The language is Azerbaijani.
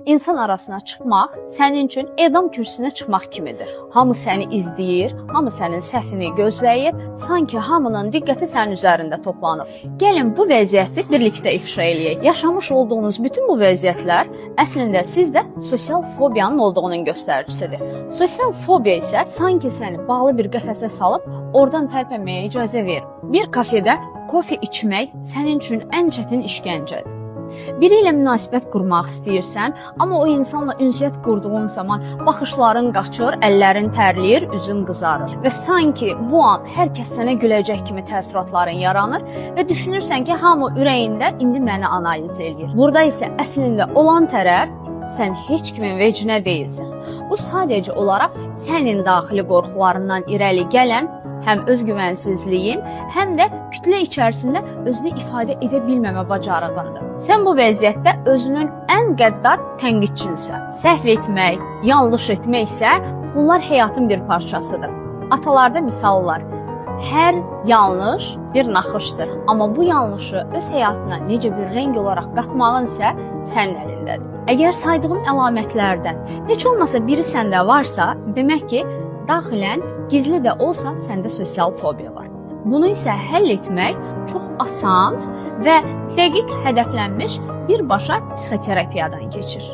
İnsan arasına çıxmaq sənin üçün edam kürsüsünə çıxmaq kimidir. Hamı səni izləyir, hamı sənin səhvini gözləyir, sanki hamının diqqəti sənin üzərində toplanıb. Gəlin bu vəziyyəti birlikdə ifşa eləyək. Yaşamış olduğunuz bütün bu vəziyyətlər əslində sizdə sosial fobiyanın olduğunun göstəricisidir. Sosial fobiya isə sanki səni bağlı bir qəfəsə salıb oradan tərpənməyə icazə verir. Bir kafedə kofe içmək sənin üçün ən çətin işgəncədir. Biri ilə münasibət qurmaq istəyirsən, amma o insanla ünsiyyət qurduğun zaman baxışların qaçır, əllərin tərləyir, üzün qızarır və sanki bu an hər kəs sənə güləcək kimi təəssüratların yaranır və düşünürsən ki, hamı ürəyində indi məni analiz eləyir. Burada isə əslində olan tərəf sən heç kimin vecinə deyilsən. Bu sadəcə olaraq sənin daxili qorxularından irəli gələn həm özgüvənsizliyin, həm də kütlə içərisində özünü ifadə edə bilməmə bacarığındır. Sən bu vəziyyətdə özünün ən qəddar tənqidçinsən. Səhv etmək, yanlış etmək isə bunlar həyatın bir parçasıdır. Atalarda misallar. Hər yanlış bir naxışdır. Amma bu yanlışı öz həyatına necə bir rəng olaraq qatmağın isə sənin əlindədir. Əgər saydığım əlamətlərdən heç olmasa biri səndə varsa, demək ki, daxilən gizli də olsa səndə sosial fobiya var. Bunu isə həll etmək çox asan və dəqiq hədəflənmiş birbaşa psixoterapiyadan keçir.